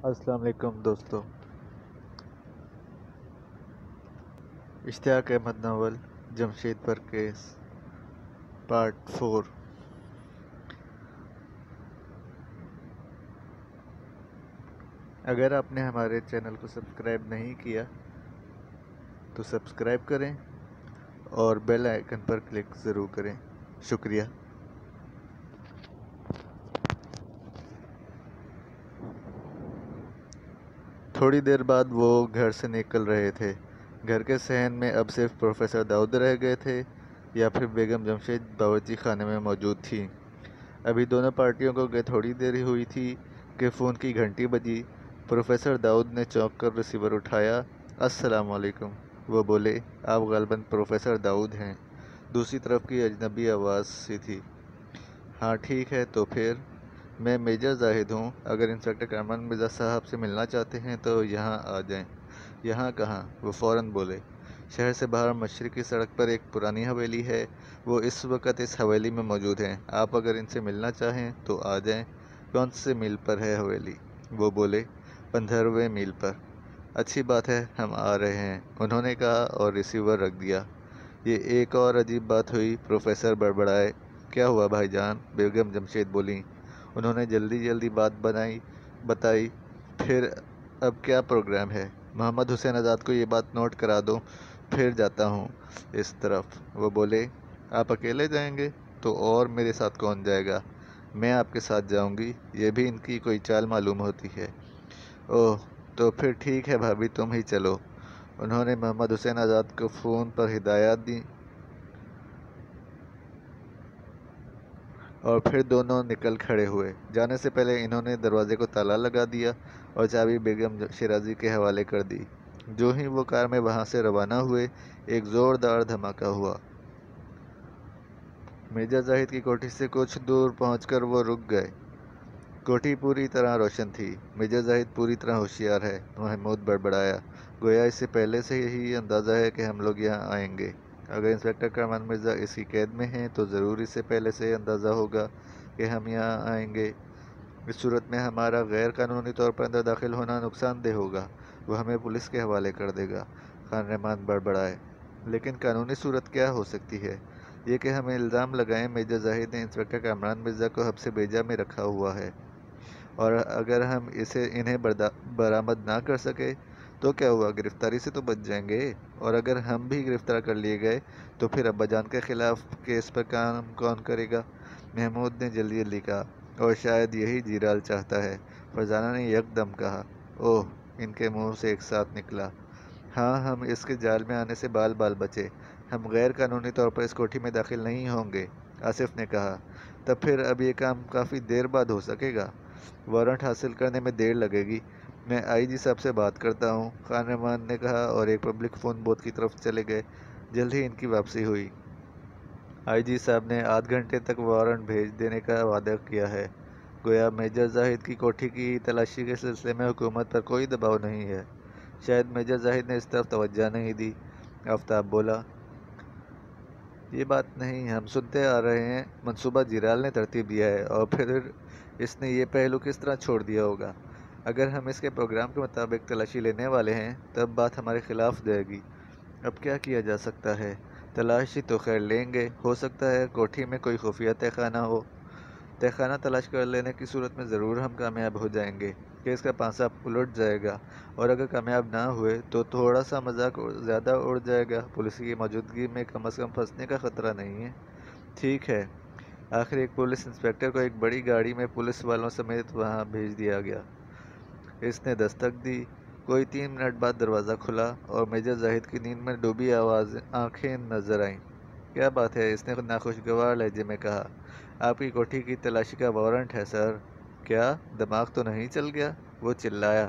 अस्सलाम वालेकुम दोस्तों। इश्तियाक अहमद नावल जमशेद पर केस पार्ट 4। अगर आपने हमारे चैनल को सब्सक्राइब नहीं किया तो सब्सक्राइब करें और बेल आइकन पर क्लिक ज़रूर करें। शुक्रिया। थोड़ी देर बाद वो घर से निकल रहे थे। घर के सहन में अब सिर्फ प्रोफेसर दाऊद रह गए थे या फिर बेगम जमशेद बावर्ची खाने में मौजूद थी। अभी दोनों पार्टियों को गए थोड़ी देर ही हुई थी कि फ़ोन की घंटी बजी। प्रोफेसर दाऊद ने चौंक कर रिसीवर उठाया। अस्सलाम वालेकुम, वो बोले। आप ग़ालिबन प्रोफेसर दाऊद हैं। दूसरी तरफ की अजनबी आवाज़ सी थी। हाँ ठीक है, तो फिर? मैं मेजर जाहिद हूँ। अगर इंस्पेक्टर कामरान मिर्ज़ा साहब से मिलना चाहते हैं तो यहाँ आ जाएं। यहाँ कहाँ? वो फ़ौरन बोले। शहर से बाहर मशरक़ी सड़क पर एक पुरानी हवेली है। वो इस वक्त इस हवेली में मौजूद हैं। आप अगर इनसे मिलना चाहें तो आ जाएं। कौन से मील पर है हवेली? वो बोले। 15वें मील पर। अच्छी बात है, हम आ रहे हैं, उन्होंने कहा और रिसीवर रख दिया। ये एक और अजीब बात हुई। प्रोफेसर बड़बड़ाए। क्या हुआ भाईजान? बेगम जमशेद बोली। उन्होंने जल्दी जल्दी बात बताई। फिर अब क्या प्रोग्राम है? मोहम्मद हुसैन आज़ाद को ये बात नोट करा दो, फिर जाता हूँ इस तरफ। वो बोले। आप अकेले जाएंगे? तो और मेरे साथ कौन जाएगा? मैं आपके साथ जाऊंगी। ये भी इनकी कोई चाल मालूम होती है। ओह, तो फिर ठीक है भाभी, तुम ही चलो। उन्होंने मोहम्मद हुसैन आज़ाद को फ़ोन पर हिदायत दी और फिर दोनों निकल खड़े हुए। जाने से पहले इन्होंने दरवाजे को ताला लगा दिया और चाबी बेगम शिराजी के हवाले कर दी। जो ही वो कार में वहाँ से रवाना हुए, एक ज़ोरदार धमाका हुआ। मेजर जाहिद की कोठी से कुछ दूर पहुंचकर वो रुक गए। कोठी पूरी तरह रोशन थी। मेजर जाहिद पूरी तरह होशियार है, महमूद बड़बड़ाया। गोया इससे पहले से ही अंदाज़ा है कि हम लोग यहाँ आएंगे। अगर इंस्पेक्टर कामरान मिर्ज़ा इसकी कैद में हैं तो ज़रूर इससे पहले से अंदाज़ा होगा कि हम यहाँ आएंगे। इस सूरत में हमारा गैर कानूनी तौर पर अंदर दाखिल होना नुकसानदेह होगा। वो हमें पुलिस के हवाले कर देगा। खान रहमान बड़बड़ाए। लेकिन कानूनी सूरत क्या हो सकती है? ये कि हमें इल्ज़ाम लगाएं मेजर जाहिद ने इंस्पेक्टर कामरान मिर्ज़ा को हब्से बेजा में रखा हुआ है, और अगर हम इन्हें बरामद ना कर सके तो क्या हुआ? गिरफ्तारी से तो बच जाएंगे। और अगर हम भी गिरफ्तार कर लिए गए तो फिर अब्बाजान के खिलाफ केस पर काम कौन करेगा? महमूद ने जल्दी जल्दी कहा। और शायद यही जीराल चाहता है, फरजाना ने यकदम कहा। ओह, इनके मुंह से एक साथ निकला। हाँ, हम इसके जाल में आने से बाल बाल बचे। हम गैर कानूनी तौर पर इस कोठी में दाखिल नहीं होंगे, आसिफ ने कहा। तब फिर अब ये काम काफ़ी देर बाद हो सकेगा। वारंट हासिल करने में देर लगेगी। मैं आईजी साहब से बात करता हूँ, खान रहमान ने कहा और एक पब्लिक फ़ोन बूथ की तरफ चले गए। जल्द ही इनकी वापसी हुई। आईजी साहब ने आध घंटे तक वारंट भेज देने का वादा किया है। गोया मेजर जाहिद की कोठी की तलाशी के सिलसिले में हुकूमत पर कोई दबाव नहीं है। शायद मेजर जाहिद ने इस तरफ तवज्जो नहीं दी। आफ्ताब बोला। ये बात नहीं, हम सुनते आ रहे हैं मंसूबा जिराल ने तरतीब दिया है और फिर इसने ये पहलू किस तरह छोड़ दिया होगा। अगर हम इसके प्रोग्राम के मुताबिक तलाशी लेने वाले हैं तब बात हमारे खिलाफ जाएगी। अब क्या किया जा सकता है? तलाशी तो खैर लेंगे, हो सकता है कोठी में कोई खुफिया तहखाना हो। तहखाना तलाश कर लेने की सूरत में ज़रूर हम कामयाब हो जाएंगे। केस का पांसा उलट जाएगा, और अगर कामयाब ना हुए तो थोड़ा सा मजाक ज़्यादा उड़ जाएगा। पुलिस की मौजूदगी में कम अज़ कम फंसने का ख़तरा नहीं है। ठीक है। आखिर एक पुलिस इंस्पेक्टर को एक बड़ी गाड़ी में पुलिस वालों समेत वहाँ भेज दिया गया। इसने दस्तक दी। कोई 3 मिनट बाद दरवाज़ा खुला और मेजर जाहिद की नींद में डूबी आंखें नजर आईं। क्या बात है? इसने नाखुशगवार लहजे में कहा। आपकी कोठी की तलाशी का वारंट है सर। क्या दिमाग तो नहीं चल गया? वो चिल्लाया।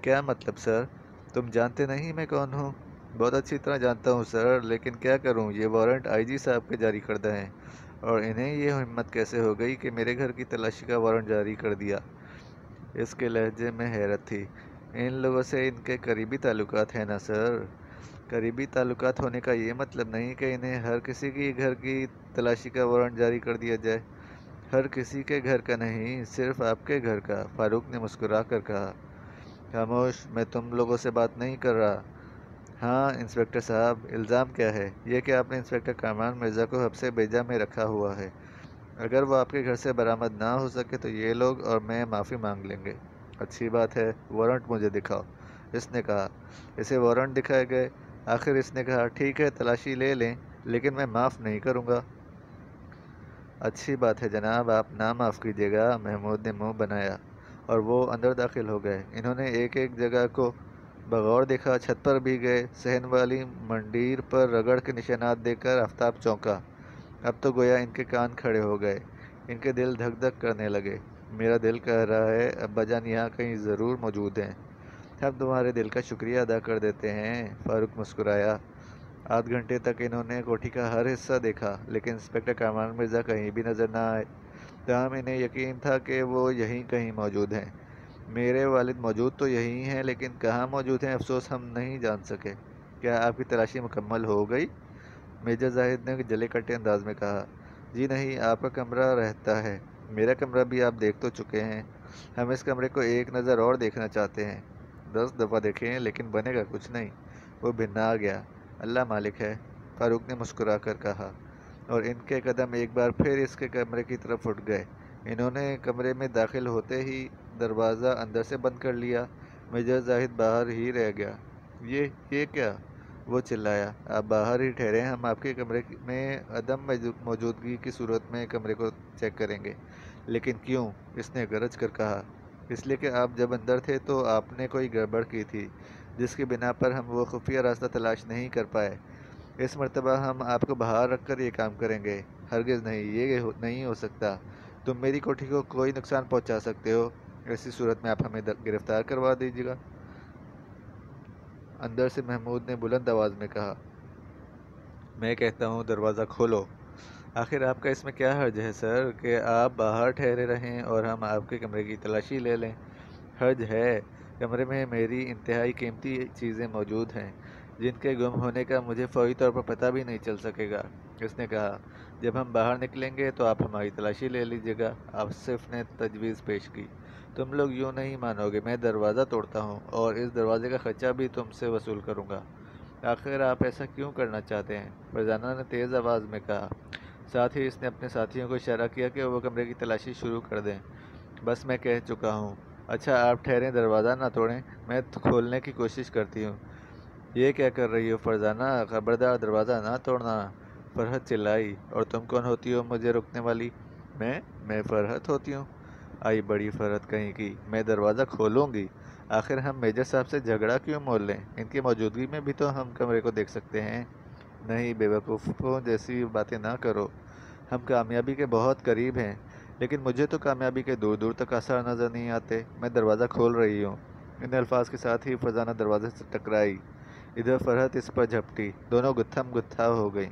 क्या मतलब सर? तुम जानते नहीं मैं कौन हूँ? बहुत अच्छी तरह जानता हूँ सर, लेकिन क्या करूँ, ये वारंट आईजी साहब के जारी करदा हैं, और इन्हें ये हिम्मत कैसे हो गई कि मेरे घर की तलाशी का वारंट जारी कर दिया। इसके लहजे में हैरत थी। इन लोगों से इनके करीबी ताल्लुकात हैं ना सर। करीबी ताल्लुकात होने का ये मतलब नहीं कि इन्हें हर किसी की घर की तलाशी का वारंट जारी कर दिया जाए। हर किसी के घर का नहीं, सिर्फ आपके घर का, फारूक ने मुस्कुरा कर कहा। खामोश, मैं तुम लोगों से बात नहीं कर रहा। हाँ इंस्पेक्टर साहब, इल्ज़ाम क्या है? ये कि आपने इंस्पेक्टर कामरान मिर्ज़ा को हब्से बेजा में रखा हुआ है। अगर वो आपके घर से बरामद ना हो सके तो ये लोग और मैं माफ़ी मांग लेंगे। अच्छी बात है, वारंट मुझे दिखाओ, इसने कहा। इसे वारंट दिखाए गए। आखिर इसने कहा, ठीक है तलाशी ले लें, लेकिन मैं माफ़ नहीं करूँगा। अच्छी बात है जनाब, आप ना माफ़ कीजिएगा, महमूद ने मुंह बनाया और वो अंदर दाखिल हो गए। इन्होंने एक एक जगह को बगौर देखा। छत पर भी गए। सहन वाली मंडीर पर रगड़ के निशानात देकर आफताब चौंका। अब तो गोया इनके कान खड़े हो गए। इनके दिल धक धक करने लगे। मेरा दिल कह रहा है अब्बाजान यहाँ कहीं ज़रूर मौजूद हैं। हम तुम्हारे दिल का शुक्रिया अदा कर देते हैं, फारूक मुस्कुराया। आध घंटे तक इन्होंने कोठी का हर हिस्सा देखा, लेकिन इंस्पेक्टर कामरान मिर्ज़ा कहीं भी नज़र न आए। तमाम इन्हें यकीन था कि वो यहीं कहीं मौजूद हैं। मेरे वालिद मौजूद तो यहीं हैं, लेकिन कहाँ मौजूद हैं अफसोस हम नहीं जान सके। क्या आपकी तलाशी मुकम्मल हो गई? मेजर जाहिद ने जले कटे अंदाज में कहा। जी नहीं, आपका कमरा रहता है, मेरा कमरा भी आप देख तो चुके हैं। हम इस कमरे को एक नज़र और देखना चाहते हैं। 10 दफ़ा देखें लेकिन बनेगा कुछ नहीं। वो भिन्ना गया। अल्लाह मालिक है, फारूक ने मुस्कुरा कर कहा, और इनके कदम एक बार फिर इसके कमरे की तरफ उठ गए। इन्होंने कमरे में दाखिल होते ही दरवाज़ा अंदर से बंद कर लिया। मेजर जाहिद बाहर ही रह गया। ये क्या? वो चिल्लाया। आप बाहर ही ठहरे, हम आपके कमरे में अदम मौजूदगी की सूरत में कमरे को चेक करेंगे। लेकिन क्यों? इसने गरज कर कहा। इसलिए कि आप जब अंदर थे तो आपने कोई गड़बड़ की थी, जिसकी बिना पर हम वो खुफिया रास्ता तलाश नहीं कर पाए। इस मर्तबा हम आपको बाहर रख कर ये काम करेंगे। हरगिज़ नहीं, नहीं हो सकता। तुम मेरी कोठी को कोई नुकसान पहुंचा सकते हो। ऐसी सूरत में आप हमें गिरफ्तार करवा दीजिएगा। अंदर से महमूद ने बुलंद आवाज़ में कहा। मैं कहता हूँ दरवाज़ा खोलो। आखिर आपका इसमें क्या हर्ज है सर कि आप बाहर ठहरे रहें और हम आपके कमरे की तलाशी ले लें? हर्ज है। कमरे में मेरी इंतहाई कीमती चीज़ें मौजूद हैं, जिनके गुम होने का मुझे फ़ौरी तौर पर पता भी नहीं चल सकेगा, इसने कहा। जब हम बाहर निकलेंगे तो आप हमारी तलाशी ले लीजिएगा, आसिफ ने तजवीज़ पेश की। तुम लोग यूँ नहीं मानोगे, मैं दरवाज़ा तोड़ता हूँ और इस दरवाजे का खर्चा भी तुमसे वसूल करूँगा। आखिर आप ऐसा क्यों करना चाहते हैं? फरजाना ने तेज़ आवाज़ में कहा। साथ ही इसने अपने साथियों को इशारा किया कि वो कमरे की तलाशी शुरू कर दें। बस मैं कह चुका हूँ। अच्छा आप ठहरें, दरवाज़ा ना तोड़ें, मैं खोलने की कोशिश करती हूँ। ये क्या कर रही हो फरजाना? खबरदार दरवाज़ा ना तोड़ना, फरहत चिल्लाई। और तुम कौन होती हो मुझे रोकने वाली? मैं फरहत होती हूँ। आई बड़ी फरहत कहीं की, मैं दरवाज़ा खोलूँगी। आखिर हम मेजर साहब से झगड़ा क्यों मोल लें? इनकी मौजूदगी में भी तो हम कमरे को देख सकते हैं। नहीं बेवकूफ़ों जैसी बातें ना करो। हम कामयाबी के बहुत करीब हैं, लेकिन मुझे तो कामयाबी के दूर दूर तक आसार नज़र नहीं आते। मैं दरवाज़ा खोल रही हूँ। इन अल्फाज के साथ ही फरजाना दरवाजे से टकराई। इधर फरहत इस पर झपटी। दोनों गुत्थम गुत्था हो गई।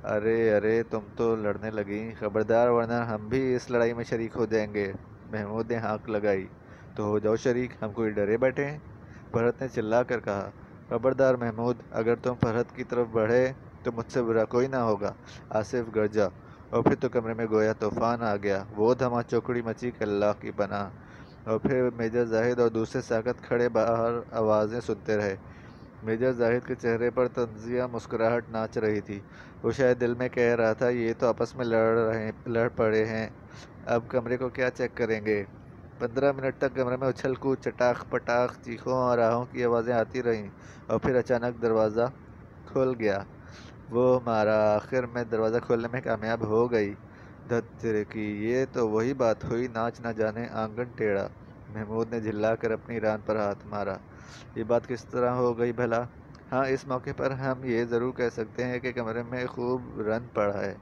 अरे अरे, तुम तो लड़ने लगी। खबरदार, वरना हम भी इस लड़ाई में शरीक हो जाएंगे। महमूद ने हाँक लगाई। तो हो जाओ शरीक, हम कोई डरे बैठे हैं? फरहत ने चिल्ला कर कहा। खबरदार महमूद, अगर तुम फरहत की तरफ बढ़े तो मुझसे बुरा कोई ना होगा, आसिफ गरजा। और फिर तो कमरे में गोया तूफान आ गया। वो धमा चौकड़ी मची कि अल्लाह की पनाह। और फिर मेजर जाहिद और दूसरे साकत खड़े बाहर आवाज़ें सुनते रहे। मेजर जाहिद के चेहरे पर तंजिया मुस्कुराहट नाच रही थी। वो शायद दिल में कह रहा था, ये तो आपस में लड़ पड़े हैं, अब कमरे को क्या चेक करेंगे। 15 मिनट तक कमरे में उछल कूद, चटाख पटाख, चीखों और आहों की आवाज़ें आती रहीं, और फिर अचानक दरवाज़ा खुल गया। वो मारा, आखिर में दरवाज़ा खोलने में कामयाब हो गई। धत्तेरे की, ये तो वही बात हुई, नाच ना जाने आंगन टेढ़ा। महमूद ने झिल्लाकर अपनी रान पर हाथ मारा। ये बात किस तरह हो गई भला? हाँ, इस मौके पर हम ये ज़रूर कह सकते हैं कि कमरे में खूब रन पड़ा है।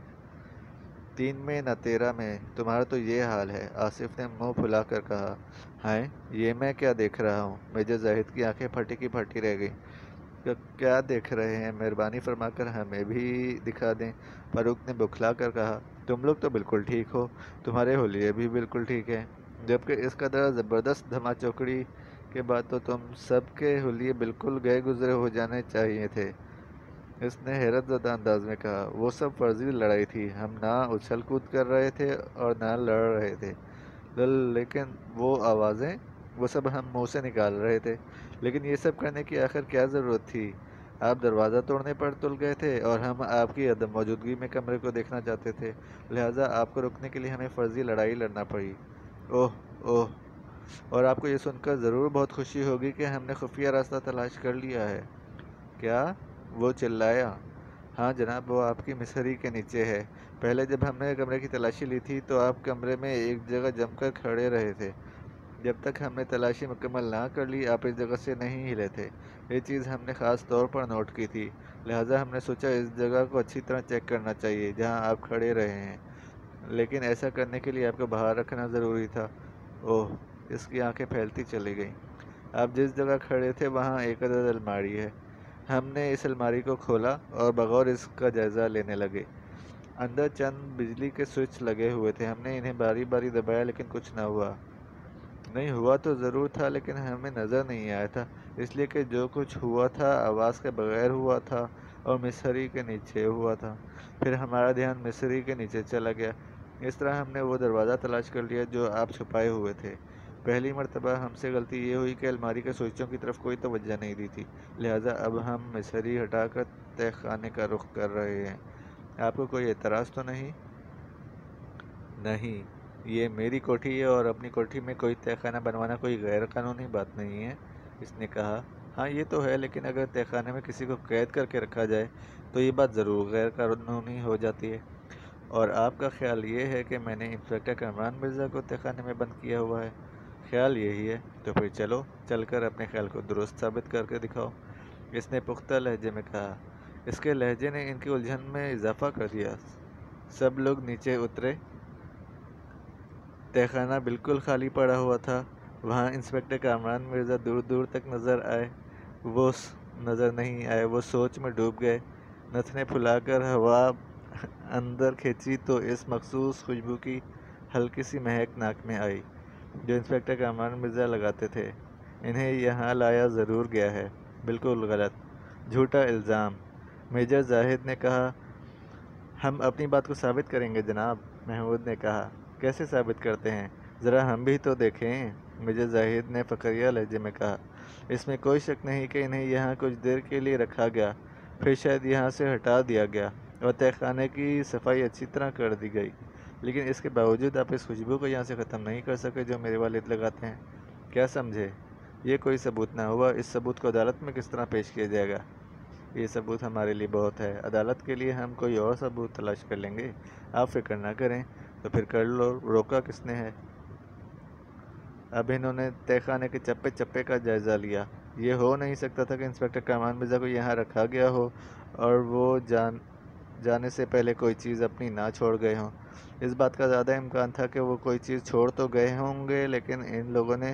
3 में न 13 में। तुम्हारा तो ये हाल है, आसिफ ने मुंह फुलाकर कहा। हाय, ये मैं क्या देख रहा हूँ? मेजर जाहिद की आंखें फटी की फटी रह गईं। क्या देख रहे हैं? मेहरबानी फरमाकर हमें भी दिखा दें, फारूक ने बौखला कर कहा। तुम लोग तो बिल्कुल ठीक हो, तुम्हारे होलिये भी बिल्कुल ठीक है, जबकि इस कदर ज़बरदस्त धमाचौकड़ी के बाद तो तुम सब के हुलिये बिल्कुल गए गुजरे हो जाने चाहिए थे। اس نے حیرت زدہ انداز میں کہا۔ وہ سب فرضی لڑائی تھی، ہم نہ اچھل کود کر رہے تھے اور نہ لڑ رہے تھے، لیکن وہ آوازیں، وہ سب ہم منہ سے نکال رہے تھے۔ لیکن یہ سب کرنے کی آخر کیا ضرورت تھی؟ آپ دروازہ توڑنے پر تل گئے تھے اور ہم آپ کی عدم موجودگی میں کمرے کو دیکھنا چاہتے تھے، لہٰذا آپ کو روکنے کے لیے ہمیں فرضی لڑائی لڑنا پڑی۔ اوہ اوہ، اور آپ کو یہ سن کر ضرور بہت خوشی ہوگی کہ ہم نے خفیہ راستہ تلاش کر لیا ہے۔ کیا؟ وہ چلایا۔ ہاں جناب، وہ آپ کی مصری کے نیچے ہے۔ پہلے جب ہم نے کمرے کی تلاشی لی تھی تو آپ کمرے میں ایک جگہ جم کر کھڑے رہے تھے۔ جب تک ہم نے تلاشی مکمل نہ کر لی آپ اس جگہ سے نہیں ہلے تھے۔ یہ چیز ہم نے خاص طور پر نوٹ کی تھی، لہٰذا ہم نے سوچا اس جگہ کو اچھی طرح چیک کرنا چاہیے جہاں آپ کھڑے رہے ہیں، لیکن ایسا کرنے کے لیے آپ کو باہر رکھنا ضروری تھا۔ اوہ، اس کی آنکھیں پھیلتی چلی گئیں۔ آپ جس جگہ کھڑے تھے وہاں ایک عدد الماری ہے۔ ہم نے اس الماری کو کھولا اور بغور اس کا جائزہ لینے لگے۔ اندر چند بجلی کے سوئچ لگے ہوئے تھے۔ ہم نے انہیں باری باری دبایا لیکن کچھ نہ ہوا۔ نہیں ہوا تو ضرور تھا لیکن ہمیں نظر نہیں آیا تھا، اس لیے کہ جو کچھ ہوا تھا آواز کے بغیر ہوا تھا اور مصری کے نیچے ہوا تھا۔ پھر ہمارا دھیان مصری کے نیچے چلا گیا۔ اس طرح ہم نے وہ دروازہ تلاش کر لیا جو آپ چھپائے ہوئے تھے۔ پہلی مرتبہ ہم سے غلطی یہ ہوئی کہ الماری کے سوئچوں کی طرف کوئی توجہ نہیں دی تھی، لہٰذا اب ہم مصری ہٹا کر تہ خانے کا رخ کر رہے ہیں۔ آپ کو کوئی اعتراض تو نہیں؟ نہیں، یہ میری کوٹھی ہے اور اپنی کوٹھی میں کوئی تہ خانہ بنوانا کوئی غیر قانونی بات نہیں ہے، اس نے کہا۔ ہاں یہ تو ہے، لیکن اگر تہ خانے میں کسی کو قید کر کے رکھا جائے تو یہ بات ضرور غیر قانونی ہو جاتی ہے۔ اور آپ کا خیال یہ ہے کہ میں نے انسپکٹر کامران مرزا کو تہ خانے میں بند کیا ہوا ہے؟ خیال یہی ہے۔ تو پھر چلو، چل کر اپنے خیال کو درست ثابت کر کے دکھاؤ، اس نے پختہ لہجے میں کہا۔ اس کے لہجے نے ان کی الجھن میں اضافہ کر دیا۔ سب لوگ نیچے اترے۔ تہ خانہ بالکل خالی پڑا ہوا تھا۔ وہاں انسپکٹر کامران مرزا دور دور تک نظر نہیں آئے۔ وہ سوچ میں ڈوب گئے۔ نتھنے پھلا کر ہوا اندر کھینچی تو اس مخصوص خوشبو کی ہلکی سی مہک ناک میں آئی جو انسپکٹر کامران مرزا لگاتے تھے۔ انہیں یہاں لایا ضرور گیا ہے۔ بالکل غلط، جھوٹا الزام، میجر زاہد نے کہا۔ ہم اپنی بات کو ثابت کریں گے جناب، محمود نے کہا۔ کیسے ثابت کرتے ہیں؟ ذرا ہم بھی تو دیکھیں، میجر زاہد نے فقریہ لہجے میں کہا۔ اس میں کوئی شک نہیں کہ انہیں یہاں کچھ دیر کے لیے رکھا گیا، پھر شاید یہاں سے ہٹا دیا گیا اور تہ خانے کی صفائی اچھی طرح کر دی گئی، لیکن اس کے باوجود آپ اس خوشبو کو یہاں سے ختم نہیں کر سکے جو میرے والد لگاتے ہیں۔ کیا سمجھے؟ یہ کوئی ثبوت نہ ہوا۔ اس ثبوت کو عدالت میں کس طرح پیش کیا جائے گا؟ یہ ثبوت ہمارے لیے بہت ہے، عدالت کے لیے ہم کوئی اور ثبوت تلاش کر لیں گے، آپ فکر نہ کریں۔ تو پھر کر لو، روکا کس نے ہے؟ اب انہوں نے تہ خانے کے چپے چپے کا جائزہ لیا۔ یہ ہو نہیں سکتا تھا کہ انسپکٹر کامران مرزا کو یہاں رکھا گیا ہو اور وہ جانے سے پہلے کوئی چیز اپنی نہ چھوڑ گئے ہوں۔ اس بات کا زیادہ امکان تھا کہ وہ کوئی چیز چھوڑ تو گئے ہوں گے لیکن ان لوگوں نے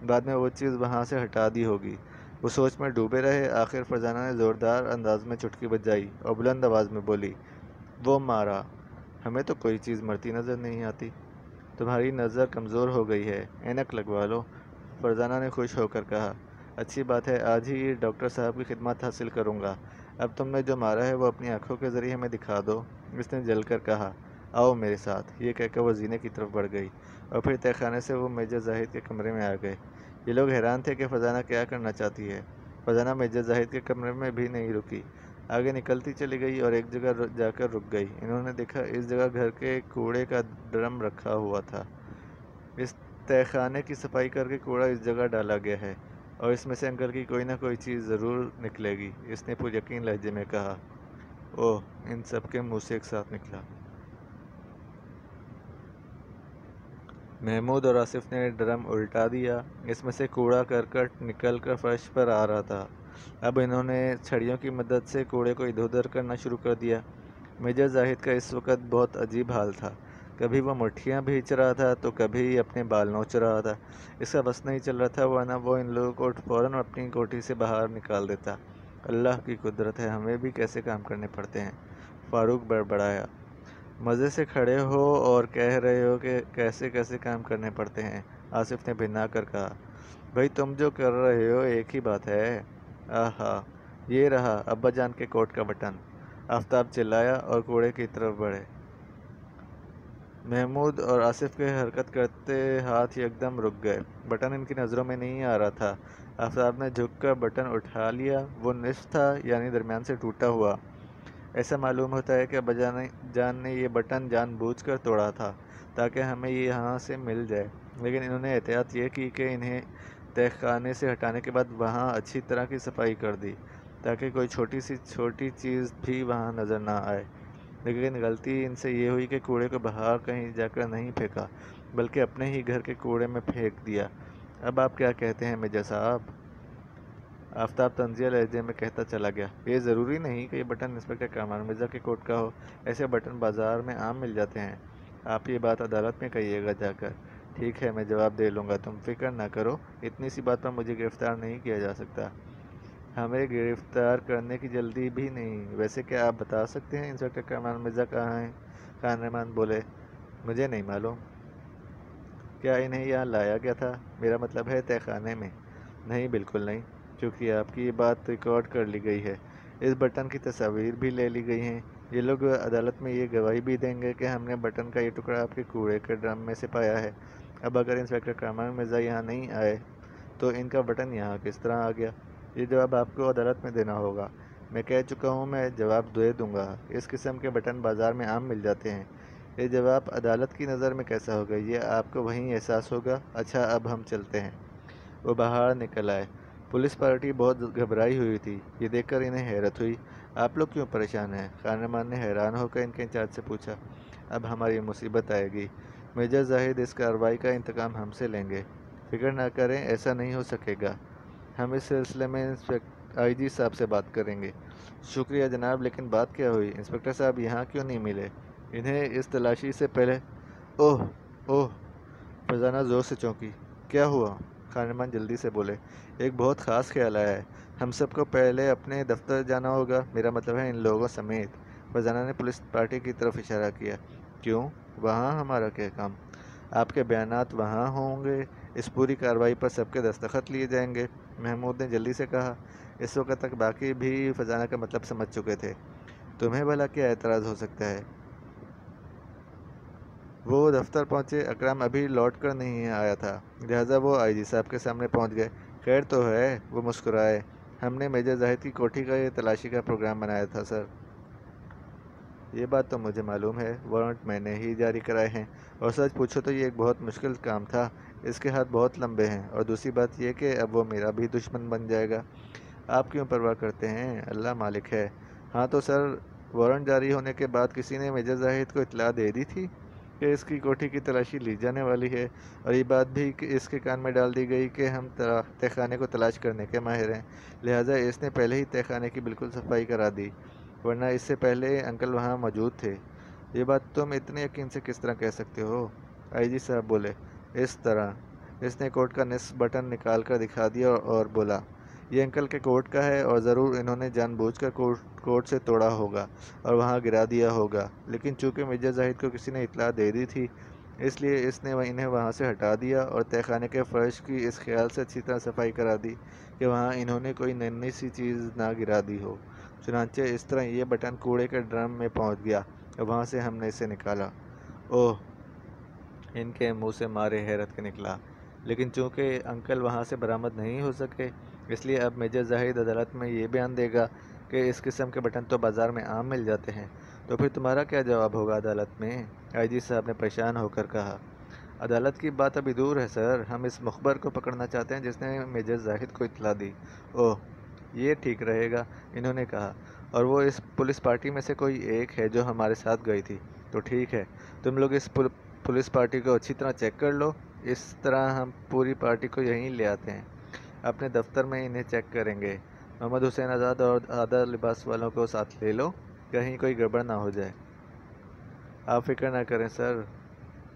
بعد میں وہ چیز وہاں سے ہٹا دی ہوگی۔ وہ سوچ میں ڈوبے رہے۔ آخر فرزانہ نے زوردار انداز میں چٹکی بجائی اور بلند آواز میں بولی، وہ مارا، ہمیں تو کوئی چیز مرتی نظر نہیں آتی۔ تمہاری نظر کمزور ہو گئی ہے، اینک لگوا لو، فرزانہ نے خوش ہو کر کہا۔ اچھی بات ہے، آج ہی ڈاکٹر صاحب کی خدمات حاصل کروں گا۔ اب تم نے جو مارا ہے وہ اپنی آنکھوں کے ذریعے ہمیں دکھا دو، اس نے جل کر کہا۔ آؤ میرے ساتھ، یہ کہہ کر وہ زینے کی طرف بڑھ گئی اور پھر تہ خانے سے وہ میجر زاہد کے کمرے میں آ گئے۔ یہ لوگ حیران تھے کہ فرزانہ کیا کرنا چاہتی ہے۔ فرزانہ میجر زاہد کے کمرے میں بھی نہیں رکی، آگے نکلتی چلی گئی اور ایک جگہ جا کر رک گئی۔ انہوں نے دیکھا اس جگہ گھر کے کوڑے کا ڈرم رکھا ہوا تھا۔ اس تہ خانے کی صفائی کر کے کوڑا اس جگہ ڈالا گیا ہے اور اس میں سے انکل کی کوئی نہ کوئی چیز ضرور نکلے گی، اس نے پر یقین لہجے میں کہا۔ اوہ، ان سب کے منہ سے ایک ساتھ نکلا۔ محمود اور آصف نے ڈرم الٹا دیا۔ اس میں سے کوڑا کرکٹ نکل کر فرش پر آ رہا تھا۔ اب انہوں نے چھڑیوں کی مدد سے کوڑے کو ادھر ادھر کرنا شروع کر دیا۔ میجر زاہد کا اس وقت بہت عجیب حال تھا، کبھی وہ مٹھیاں بھینچ رہا تھا تو کبھی اپنے بال نوچ رہا تھا۔ اس کا بس نہیں چل رہا تھا، ورنہ وہ ان لوگوں کو فوراً اپنی کوٹھی سے باہر نکال دیتا۔ اللہ کی قدرت ہے، ہمیں بھی کیسے کام کرنے پڑتے ہیں، فاروق بڑبڑایا۔ مزے سے کھڑے ہو اور کہہ رہے ہو کہ کیسے کیسے کام کرنے پڑتے ہیں، آصف نے بھنا کر کہا۔ بھائی تم جو کر رہے ہو ایک ہی بات ہے۔ آہا، ये रहा अब्बा जान के कोट का बटन। आफताब चिल्लाया और कूड़े की तरफ बढ़े। महमूद और आसिफ के हरकत करते हाथ एकदम रुक गए। बटन इनकी नज़रों में नहीं आ रहा था। आफताब ने झुककर बटन उठा लिया। वो निस्फ था, यानी दरमियान से टूटा हुआ। ऐसा मालूम होता है कि अब्बा जान ने ये बटन जानबूझकर तोड़ा था ताकि हमें ये यहाँ से मिल जाए, लेकिन इन्होंने एहतियात ये की कि इन्हें तहखाने से हटाने के बाद वहाँ अच्छी तरह की सफाई कर दी ताकि कोई छोटी चीज़ भी वहाँ नज़र ना आए। लेकिन गलती इनसे ये हुई कि कूड़े को बाहर कहीं जाकर नहीं फेंका, बल्कि अपने ही घर के कूड़े में फेंक दिया। अब आप क्या कहते हैं मेजर साहब? आफताब तंजिया लहजे में कहता चला गया, ये ज़रूरी नहीं कि ये बटन इंस्पेक्टर कामरान मिर्ज़ा के कोट का हो। ऐसे बटन बाज़ार में आम मिल जाते हैं। आप ये बात अदालत में कहिएगा जाकर। ठीक है, मैं जवाब दे लूँगा, तुम फिक्र ना करो। इतनी सी बात पर मुझे गिरफ़्तार नहीं किया जा सकता। हमें गिरफ़्तार करने की जल्दी भी नहीं। वैसे क्या आप बता सकते हैं इंस्पेक्टर कामरान मिर्ज़ा कहाँ हैं? खान रहमान बोले, मुझे नहीं मालूम। क्या इन्हें यहाँ लाया गया था? मेरा मतलब है तहखाने में। नहीं, बिल्कुल नहीं, क्योंकि आपकी ये बात रिकॉर्ड कर ली गई है। इस बटन की तस्वीर भी ले ली गई हैं। ये लोग अदालत में ये गवाही भी देंगे कि हमने बटन का ये टुकड़ा आपके कूड़े के ड्रम में से पाया है। अब अगर इंस्पेक्टर कामरान मिर्ज़ा यहाँ नहीं आए तो इनका बटन यहाँ किस तरह आ गया? ये जवाब आपको अदालत में देना होगा। मैं कह चुका हूँ, मैं जवाब दे दूँगा। इस किस्म के बटन बाज़ार में आम मिल जाते हैं। ये जवाब अदालत की नज़र में कैसा होगा, ये आपको वहीं एहसास होगा। अच्छा, अब हम चलते हैं। वो बाहर निकल आए। पुलिस पार्टी बहुत घबराई हुई थी। ये देखकर इन्हें हैरत हुई। आप लोग क्यों परेशान हैं? खान रहमान ने हैरान होकर इनके इंचार्ज से पूछा। अब हमारी मुसीबत आएगी। मेजर जाहिद इस कार्रवाई का इंतकाम हमसे लेंगे। फिक्र ना करें, ऐसा नहीं हो सकेगा। हम इस सिलसिले में इंस्पेक्टर आईजी साहब से बात करेंगे। शुक्रिया जनाब, लेकिन बात क्या हुई? इंस्पेक्टर साहब यहाँ क्यों नहीं मिले? इन्हें इस तलाशी से पहले। ओह ओह, फरजाना ज़ोर से चौंकी। क्या हुआ? खानमान जल्दी से बोले, एक बहुत ख़ास ख्याल आया है। हम सबको पहले अपने दफ्तर जाना होगा, मेरा मतलब है इन लोगों समेत। फरजाना ने पुलिस पार्टी की तरफ इशारा किया। क्यों? वहाँ हमारा क्या काम? आपके बयानात वहाँ होंगे। इस पूरी कार्रवाई पर सबके दस्तखत लिए जाएंगे। महमूद ने जल्दी से कहा। इस वक्त तक बाकी भी फरजाना का मतलब समझ चुके थे। तुम्हें भला क्या एतराज़ हो सकता है? वो दफ्तर पहुंचे। अकरम अभी लौट कर नहीं आया था, लिहाजा वो आईजी साहब के सामने पहुंच गए। खैर तो है? वो मुस्कुराए। हमने मेजर जाहिद की कोठी का ये तलाशी का प्रोग्राम बनाया था सर। ये बात तो मुझे मालूम है, वारंट मैंने ही जारी कराए हैं। और सच पूछो तो ये एक बहुत मुश्किल काम था। इसके हाथ बहुत लंबे हैं, और दूसरी बात यह कि अब वो मेरा भी दुश्मन बन जाएगा। आप क्यों परवाह करते हैं? अल्लाह मालिक है। हाँ तो सर, वारंट जारी होने के बाद किसी ने मेजर जाहिद को इत्तला दे दी थी कि इसकी कोठी की तलाशी ली जाने वाली है, और ये बात भी कि इसके कान में डाल दी गई कि हम तहखाने को तलाश करने के माहिर हैं। लिहाजा इसने पहले ही तहखाने की बिल्कुल सफाई करा दी, वरना इससे पहले अंकल वहाँ मौजूद थे। ये बात तुम इतने यकीन से किस तरह कह सकते हो? आईजी साहब बोले, इस तरह। इसने कोट का निस्फ बटन निकाल कर दिखा दिया और बोला, ये अंकल के कोट का है, और ज़रूर इन्होंने जानबूझकर कोट से तोड़ा होगा और वहाँ गिरा दिया होगा। लेकिन चूंकि मिर्ज़ा जाहिद को किसी ने इत्तला दे दी थी, इसलिए इसने इन्हें वहाँ से हटा दिया और तहखाने के फ़र्श की इस ख्याल से अच्छी तरह सफाई करा दी कि वहाँ इन्होंने कोई नन्ही सी चीज़ ना गिरा दी हो। चुनांचे इस तरह ये बटन कूड़े के ड्रम में पहुँच गया और वहाँ से हमने इसे निकाला। ओह, इनके मुंह से मारे हैरत के निकला। लेकिन चूंकि अंकल वहाँ से बरामद नहीं हो सके, इसलिए अब मेजर जाहिद अदालत में ये बयान देगा कि इस किस्म के बटन तो बाज़ार में आम मिल जाते हैं। तो फिर तुम्हारा क्या जवाब होगा अदालत में? आईजी साहब ने परेशान होकर कहा। अदालत की बात अभी दूर है सर, हम इस मुखबर को पकड़ना चाहते हैं जिसने मेजर जाहिद को इत्तला दी। ओह, ये ठीक रहेगा, इन्होंने कहा। और वो इस पुलिस पार्टी में से कोई एक है जो हमारे साथ गई थी। तो ठीक है, तुम लोग इस पुलिस पार्टी को अच्छी तरह चेक कर लो। इस तरह हम पूरी पार्टी को यहीं ले आते हैं। अपने दफ्तर में इन्हें चेक करेंगे। मोहम्मद हुसैन आज़ाद और आधा लिबास वालों को साथ ले लो, कहीं कोई गड़बड़ ना हो जाए। आप फिक्र ना करें सर,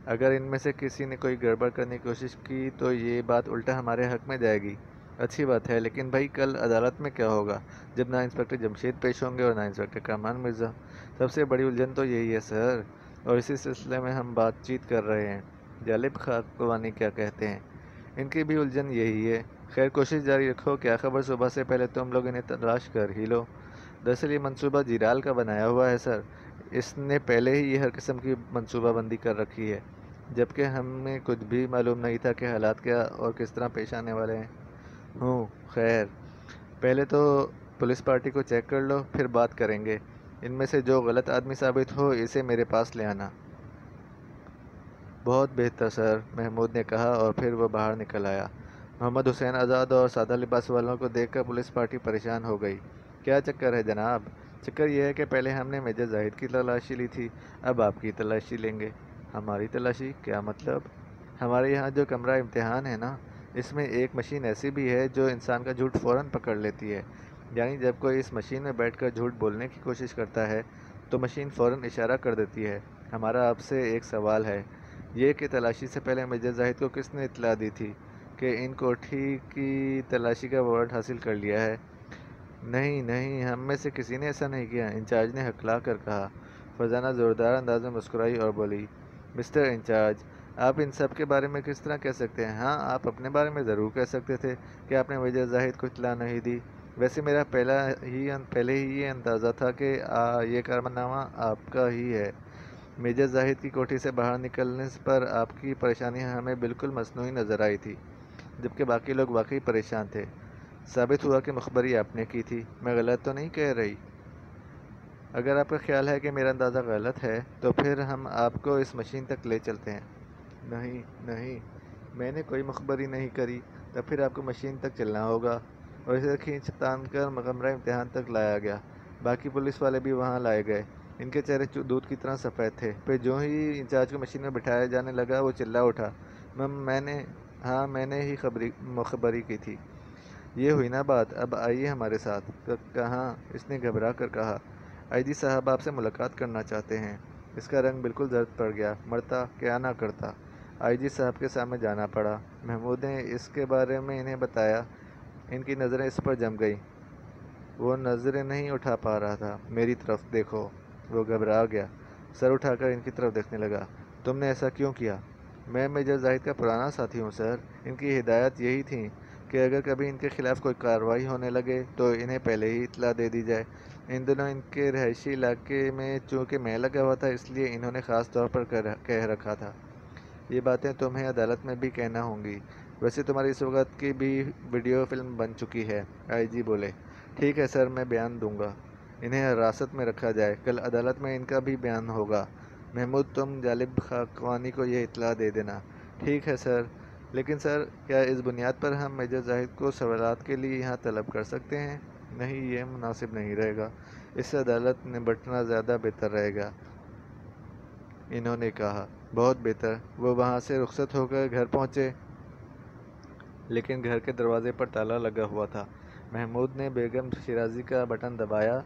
अगर इनमें से किसी ने कोई गड़बड़ करने की कोशिश की तो ये बात उल्टा हमारे हक में जाएगी। अच्छी बात है, लेकिन भाई कल अदालत में क्या होगा, जब ना इंस्पेक्टर जमशेद पेश होंगे और ना इंस्पेक्टर कामरान मिर्ज़ा? सबसे बड़ी उलझन तो यही है सर, और इसी सिलसिले में हम बातचीत कर रहे हैं। जालिब खाकवानी क्या कहते हैं? इनकी भी उलझन यही है। خیر کوشش جاری رکھو، کیا خبر صبح سے پہلے تم لوگ انہیں تلاش کر ہی لو۔ دراصل یہ منصوبہ جیرال کا بنایا ہوا ہے سر، اس نے پہلے ہی یہ ہر قسم کی منصوبہ بندی کر رکھی ہے، جبکہ ہمیں کچھ بھی معلوم نہیں تھا کہ حالات کیا اور کس طرح پیش آنے والے ہیں۔ خیر پہلے تو پولیس پارٹی کو چیک کر لو، پھر بات کریں گے۔ ان میں سے جو غلط آدمی ثابت ہو اسے میرے پاس لے آنا۔ بہت بہتر سر، محمود نے کہا اور پھر وہ باہر نکل آیا۔ محمد حسین آزاد اور سادہ لباس والوں کو دیکھ کر پولیس پارٹی پریشان ہو گئی۔ کیا چکر ہے جناب؟ چکر یہ ہے کہ پہلے ہم نے میجر زاہد کی تلاشی لی تھی، اب آپ کی تلاشی لیں گے۔ ہماری تلاشی؟ کیا مطلب؟ ہمارے یہاں جو کمرہ امتحان ہے نا، اس میں ایک مشین ایسی بھی ہے جو انسان کا جھوٹ فوراً پکڑ لیتی ہے۔ یعنی جب کوئی اس مشین میں بیٹھ کر جھوٹ بولنے کی کوشش کرتا ہے تو مشین فوراً اشارہ کر دیتی ہے۔ ہمارا آپ سے ایک سوال ہے، یہ کہ تلاشی سے پہلے میجر زاہد کو کس نے اطلاع دی تھی کہ ان کوٹھی کی تلاشی کا وارنٹ حاصل کر لیا ہے؟ نہیں، ہم میں سے کسی نے ایسا نہیں کیا، انچارج نے ہکلا کر کہا۔ فرزانہ زوردار انداز میں مسکرائی اور بولی، مسٹر انچارج، آپ ان سب کے بارے میں کس طرح کہہ سکتے ہیں؟ ہاں، آپ اپنے بارے میں ضرور کہہ سکتے تھے کہ آپ نے میجر زاہد کو اطلاع نہیں دی۔ ویسے میرا پہلے ہی یہ اندازہ تھا کہ یہ کارنامہ آپ کا ہی ہے۔ میجر زاہد کی کوٹھی سے باہر نکلنے پر آپ کی پریشانی ہمیں بالکل مصنوعی نظر آئی تھی، جبکہ باقی لوگ واقعی پریشان تھے۔ ثابت ہوا کہ مخبری آپ نے کی تھی، میں غلط تو نہیں کہہ رہی؟ اگر آپ کا خیال ہے کہ میرا اندازہ غلط ہے تو پھر ہم آپ کو اس مشین تک لے چلتے ہیں۔ نہیں، میں نے کوئی مخبری نہیں کری۔ تب پھر آپ کو مشین تک چلنا ہوگا، اور اسے کھینچ تان کر کمرہ امتحان تک لایا گیا۔ باقی پولیس والے بھی وہاں لائے گئے، ان کے چہرے دودھ کی طرح سفید تھے۔ پھر جو ہی انچارج کو مشین میں بٹھایا جانے لگا وہ چلا اٹھا، میں نے ہی مخبری کی تھی۔ یہ ہوئی نا بات، اب آئیے ہمارے ساتھ۔ کہاں؟ اس نے گھبرا کر کہا۔ آئی جی صاحب آپ سے ملاقات کرنا چاہتے ہیں۔ اس کا رنگ بالکل زرد پڑ گیا، مرتا کیا نہ کرتا۔ آئی جی صاحب کے سامنے جانا پڑا۔ محمود نے اس کے بارے میں انہیں بتایا۔ ان کی نظریں اس پر جم گئیں۔ وہ نظریں نہیں اٹھا پا رہا تھا۔ میری طرف دیکھو۔ وہ گھبرا گیا، سر اٹھا کر ان کی طرف دیکھنے لگا۔ تم نے ایسا کیوں کیا؟ میں میجر زاہد کا پرانا ساتھی ہوں سر، ان کی ہدایت یہی تھی کہ اگر کبھی ان کے خلاف کوئی کارروائی ہونے لگے تو انہیں پہلے ہی اطلاع دے دی جائے۔ ان دنوں ان کے رہائشی علاقے میں چونکہ میں لگا ہوا تھا، اس لیے انہوں نے خاص طور پر کہہ رکھا تھا۔ یہ باتیں تمہیں عدالت میں بھی کہنا ہوں گی۔ ویسے تمہاری اس وقت کی بھی ویڈیو فلم بن چکی ہے۔ آئی جی بولے، ٹھیک ہے سر، میں بیان دوں گا۔ انہیں حراست میں رکھا جائے، کل عدالت میں ان کا بھی بیان ہوگا۔ محمود تم جالب خاقانی کو یہ اطلاع دے دینا۔ ٹھیک ہے سر، لیکن سر کیا اس بنیاد پر ہم میجر زاہد کو سوالات کے لیے یہاں طلب کر سکتے ہیں؟ نہیں، یہ مناسب نہیں رہے گا، اس سے عدالت نمٹنا زیادہ بہتر رہے گا، انہوں نے کہا۔ بہت بہتر۔ وہ وہاں سے رخصت ہو کر گھر پہنچے، لیکن گھر کے دروازے پر تالا لگا ہوا تھا۔ محمود نے بیگم شیرازی کا بٹن دبایا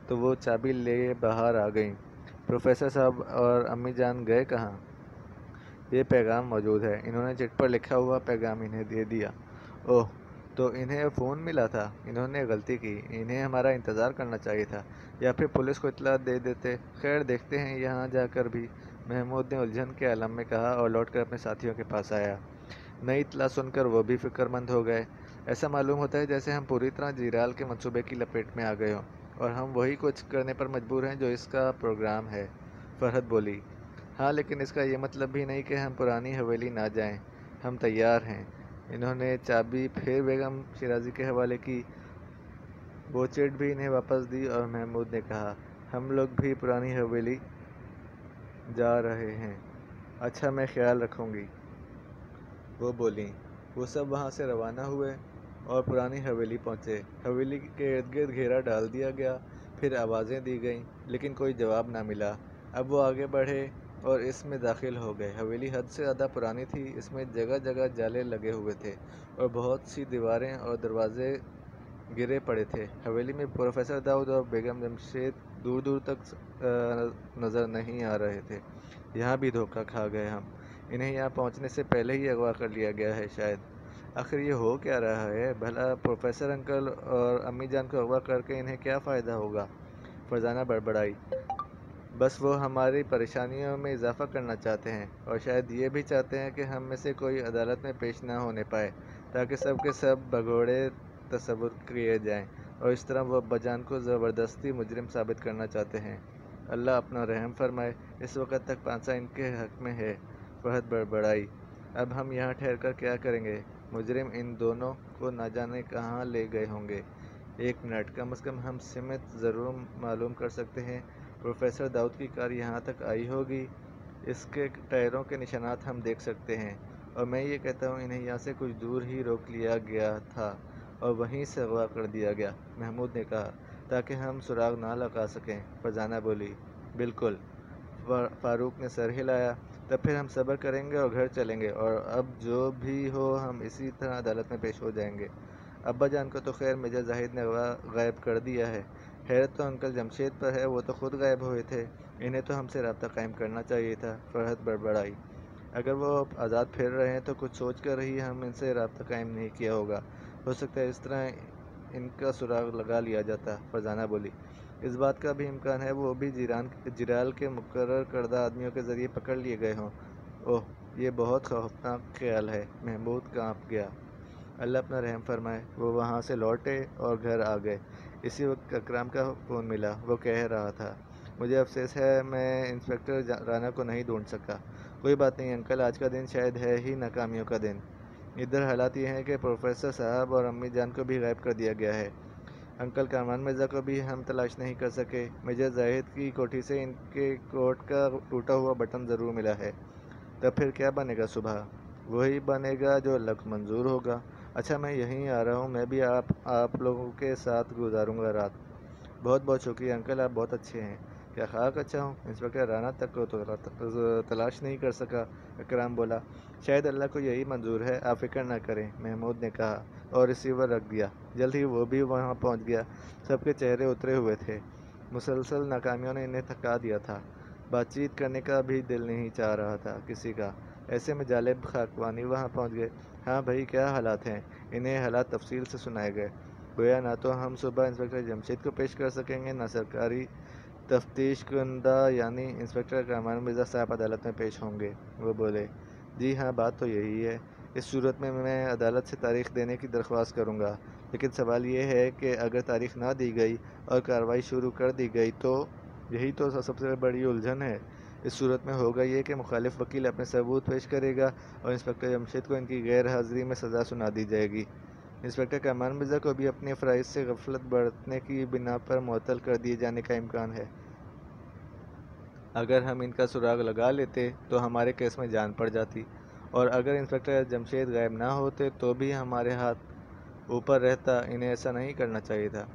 تو وہ چابی لے باہر آ گئیں۔ پروفیسر صاحب اور امی جان گئے کہاں؟ یہ پیغام موجود ہے، انہوں نے چٹ پر لکھا ہوا پیغام انہیں دے دیا۔ اوہ، تو انہیں فون ملا تھا۔ انہوں نے غلطی کی، انہیں ہمارا انتظار کرنا چاہیے تھا، یا پھر پولیس کو اطلاع دے دیتے۔ خیر دیکھتے ہیں یہاں جا کر بھی، محمود نے الجھن کے عالم میں کہا اور لوٹ کر اپنے ساتھیوں کے پاس آیا۔ نئی اطلاع سن کر وہ بھی فکر مند ہو گئے۔ ایسا معلوم ہوتا ہے جیسے ہم پوری طرح جیرال کے منصوبے کی لپیٹ میں آ گئے ہوں، اور ہم وہی کچھ کرنے پر مجبور ہیں جو اس کا پروگرام ہے۔ فرحت بولی، ہاں لیکن اس کا یہ مطلب بھی نہیں کہ ہم پرانی حویلی نہ جائیں۔ ہم تیار ہیں۔ انہوں نے چابی پھر بیگم شیرازی کے حوالے کی۔ وہ چٹ بھی انہیں واپس دی اور محمود نے کہا، ہم لوگ بھی پرانی حویلی جا رہے ہیں۔ اچھا، میں خیال رکھوں گی، وہ بولیں۔ وہ سب وہاں سے روانہ ہوئے اور پرانی حویلی پہنچے۔ حویلی کے ارد گرد گھیرا ڈال دیا گیا، پھر آوازیں دی گئیں، لیکن کوئی جواب نہ ملا۔ اب وہ آگے بڑھے اور اس میں داخل ہو گئے۔ حویلی حد سے زیادہ پرانی تھی، اس میں جگہ جگہ جالے لگے ہوئے تھے اور بہت سی دیواریں اور دروازے گرے پڑے تھے۔ حویلی میں پروفیسر داؤد اور بیگم جمشید دور دور تک نظر نہیں آ رہے تھے۔ یہاں بھی دھوکہ کھا گئے ہم، انہیں یہاں پہنچنے سے پہلے ہی اغوا کر لیا گیا ہے شاید۔ آخر یہ ہو کیا رہا ہے؟ بھلا پروفیسر انکل اور امی جان کو اغوا کر کے انہیں کیا فائدہ ہوگا؟ فرزانہ بڑبڑائی، बस वो हमारी परेशानियों में इजाफा करना चाहते हैं और शायद ये भी चाहते हैं कि हम में से कोई अदालत में पेश ना होने पाए, ताकि सब के सब भगोड़े तस्वुर किए जाएं, और इस तरह वो अब्बाजान को ज़बरदस्ती मुजरिम साबित करना चाहते हैं। अल्लाह अपना रहम फरमाए, इस वक्त तक पांचा इनके हक में है। फहद बड़बड़ाई, अब हम यहाँ ठहर कर क्या करेंगे? मुजरिम इन दोनों को न जाने कहाँ ले गए होंगे। 1 मिनट, कम से कम हम सिमत ज़रूर मालूम कर सकते हैं। प्रोफेसर दाऊद की कार यहाँ तक आई होगी, इसके टायरों के निशानात हम देख सकते हैं, और मैं ये कहता हूँ इन्हें यहाँ से कुछ दूर ही रोक लिया गया था और वहीं से अगवा कर दिया गया, महमूद ने कहा, ताकि हम सुराग ना लगा सकें। फरजाना बोली, बिल्कुल। फारूक ने सर हिलाया। तब फिर हम सब्र करेंगे और घर चलेंगे, और अब जो भी हो हम इसी तरह अदालत में पेश हो जाएंगे। अब्बा जान को तो खैर मेजर जाहिद ने गायब कर दिया है। हैरत तो अंकल जमशेद पर है, वो तो खुद गायब हुए थे। इन्हें तो हमसे रब्ता कायम करना चाहिए था। फरहत बड़बड़ाई, अगर वो आज़ाद फिर रहे हैं तो कुछ सोच कर ही हम इनसे रब्ता कायम नहीं किया होगा। हो सकता है इस तरह इनका सुराग लगा लिया जाता। फरजाना बोली, इस बात का भी इम्कान है वो भी जिराल के मुकर्रर करदा आदमियों के ज़रिए पकड़ लिए गए हों। ओह, ये बहुत खौफनाक ख्याल है। महमूद काँप गया। अल्लाह अपना रहम फरमाए। वो वहाँ से लौटे और घर आ गए। इसी वक्त अकराम का फ़ोन मिला। वो कह रहा था, मुझे अफसोस है मैं इंस्पेक्टर राना को नहीं ढूंढ सका। कोई बात नहीं अंकल, आज का दिन शायद है ही नाकामियों का दिन। इधर हालात ये हैं कि प्रोफेसर साहब और अम्मी जान को भी गायब कर दिया गया है। अंकल कामान मिर्ज़ा को भी हम तलाश नहीं कर सके। मेजर जाहिद की कोठी से इनके कोट का टूटा हुआ बटन ज़रूर मिला है। तब फिर क्या बनेगा सुबह? वही बनेगा जो अल्लाह को मंजूर होगा। अच्छा, मैं यहीं आ रहा हूँ। मैं भी आप लोगों के साथ गुजारूंगा रात। बहुत बहुत शुक्रिया अंकल, आप बहुत अच्छे हैं। क्या खाक अच्छा हूँ? इंस्पेक्टर राना तक को तो तलाश नहीं कर सका। इकराम बोला, शायद अल्लाह को यही मंजूर है, आप फिक्र ना करें, महमूद ने कहा और रिसीवर रख दिया। जल्द ही वो भी वहाँ पहुँच गया। सबके चेहरे उतरे हुए थे। मुसलसल नाकामियों ने इन्हें थका दिया था। बातचीत करने का भी दिल नहीं चाह रहा था किसी का। ऐसे में जालिब खाकवानी वहाँ पहुँच गए। हाँ भाई, क्या हालात हैं? इन्हें हालात तफसील से सुनाए गए। गोया ना तो हम सुबह इंस्पेक्टर जमशेद को पेश कर सकेंगे, ना सरकारी तफ्तीश कुंदा यानी इंस्पेक्टर कामान मिर्ज़ा साहब अदालत में पेश होंगे। वो बोले, जी हाँ, बात तो यही है। इस सूरत में मैं अदालत से तारीख देने की दरख्वास्त करूँगा, लेकिन सवाल ये है कि अगर तारीख ना दी गई और कार्रवाई शुरू कर दी गई तो यही तो सबसे बड़ी उलझन है। इस सूरत में होगा ये कि मुखालिफ वकील अपने सबूत पेश करेगा और इंस्पेक्टर जमशेद को इनकी गैर हाजिरी में सज़ा सुना दी जाएगी। इंस्पेक्टर कामान मिर्ज़ा को भी अपने फ़राइज़ से गफलत बरतने की बिना पर मुअत्तल कर दिए जाने का इम्कान है। अगर हम इनका सुराग लगा लेते तो हमारे केस में जान पड़ जाती, और अगर इंस्पेक्टर जमशेद गायब ना होते तो भी हमारे हाथ ऊपर रहता। इन्हें ऐसा नहीं करना चाहिए था।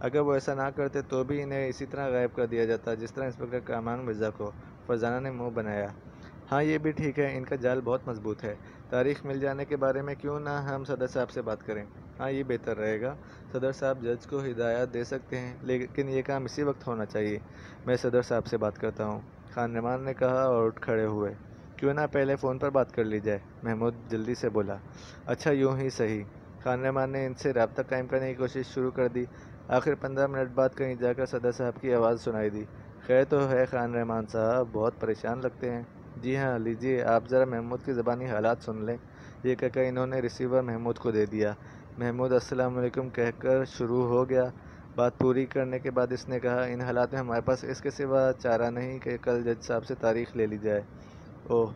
अगर वो ऐसा ना करते तो भी इन्हें इसी तरह गायब कर दिया जाता जिस तरह इंस्पेक्टर कामान मिर्ज़ा को। फरजाना ने मुंह बनाया। हाँ, ये भी ठीक है, इनका जाल बहुत मजबूत है। तारीख मिल जाने के बारे में क्यों ना हम सदर साहब से बात करें? हाँ, ये बेहतर रहेगा। सदर साहब जज को हिदायत दे सकते हैं, लेकिन ये काम इसी वक्त होना चाहिए। मैं सदर साहब से बात करता हूँ, खान रहमान ने कहा और उठ खड़े हुए। क्यों ना पहले फ़ोन पर बात कर ली जाए, महमूद जल्दी से बोला। अच्छा, यूँ ही सही। खान रहमान ने इनसे रब्ता कायम करने की कोशिश शुरू कर दी। आखिर 15 मिनट बाद कहीं जाकर सदर साहब की आवाज़ सुनाई दी। खैर तो है खान रहमान साहब, बहुत परेशान लगते हैं। जी हाँ, लीजिए, आप ज़रा महमूद की ज़बानी हालात सुन लें। ये कहकर इन्होंने रिसीवर महमूद को दे दिया। महमूद अस्सलाम वालेकुम कहकर शुरू हो गया। बात पूरी करने के बाद इसने कहा, इन हालात में हमारे पास इसके सिवा चारा नहीं कि कल जज साहब से तारीख ले ली जाए। ओह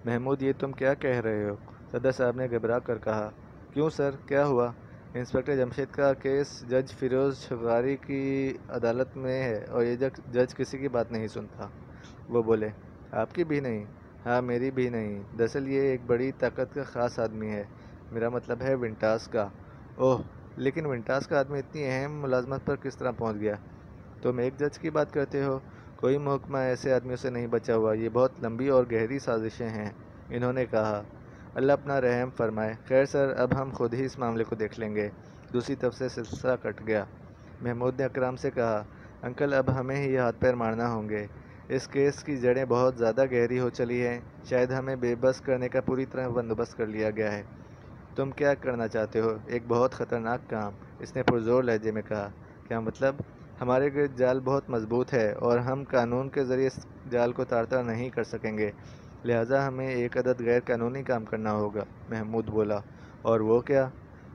महमूद, ये तुम क्या कह रहे हो? सदर साहब ने घबरा कर कहा। क्यों सर, क्या हुआ? इंस्पेक्टर जमशेद का केस जज फिरोज़ शगारी की अदालत में है और ये जज किसी की बात नहीं सुनता। वो बोले, आपकी भी नहीं? हाँ, मेरी भी नहीं। दरअसल ये एक बड़ी ताकत का ख़ास आदमी है, मेरा मतलब है विंटास का। ओह, लेकिन विंटास का आदमी इतनी अहम मुलाजमत पर किस तरह पहुंच गया? तुम एक जज की बात करते हो? कोई महकमा ऐसे आदमियों से नहीं बचा हुआ। ये बहुत लंबी और गहरी साजिशें हैं, इन्होंने कहा। अल्लाह अपना रहम फरमाए। खैर सर, अब हम खुद ही इस मामले को देख लेंगे। दूसरी तरफ से सिलसिला कट गया। महमूद ने अकराम से कहा, अंकल अब हमें ही हाथ पैर मारना होंगे। इस केस की जड़ें बहुत ज़्यादा गहरी हो चली हैं। शायद हमें बेबस करने का पूरी तरह बंदोबस्त कर लिया गया है। तुम क्या करना चाहते हो? एक बहुत ख़तरनाक काम, इसने पुरजोर लहजे में कहा। क्या मतलब? ہمارے گرد جال بہت مضبوط ہے اور ہم قانون کے ذریعے اس جال کو تار تار نہیں کر سکیں گے، لہٰذا ہمیں ایک عدد غیر قانونی کام کرنا ہوگا۔ محمود بولا۔ اور وہ کیا؟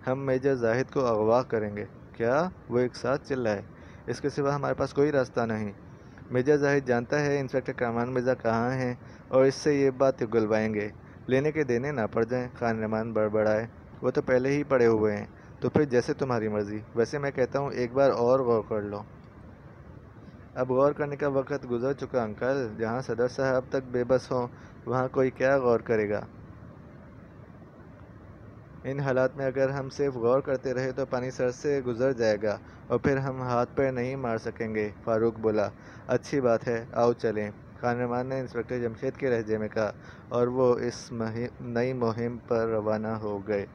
ہم میجر زاہد کو اغوا کریں گے۔ کیا؟ وہ ایک ساتھ چلائے۔ اس کے سوا ہمارے پاس کوئی راستہ نہیں۔ میجر زاہد جانتا ہے انسپکٹر کامران مرزا کہاں ہیں اور اس سے یہ بات اگلوائیں گے، لینے کے دینے نہ پڑ جائیں۔ خان نعمان بڑبڑائے۔ وہ تو پہلے ہی پڑے ہوئے ہیں، تو پھر جیسے تمہاری مرضی۔ ویسے میں کہتا ہوں ایک بار اور غور کر لو۔ اب غور کرنے کا وقت گزر چکا انکل۔ جہاں صدر صاحب تک بے بس ہوں وہاں کوئی کیا غور کرے گا؟ ان حالات میں اگر ہم صرف غور کرتے رہے تو پانی سر سے گزر جائے گا اور پھر ہم ہاتھ پیر نہیں مار سکیں گے۔ فاروق بولا۔ اچھی بات ہے، آؤ چلیں۔ خان نعمان نے انسپکٹر جمشید کے لہجے میں کہا، اور وہ اس نئی مہم پر روانہ ہو گئے۔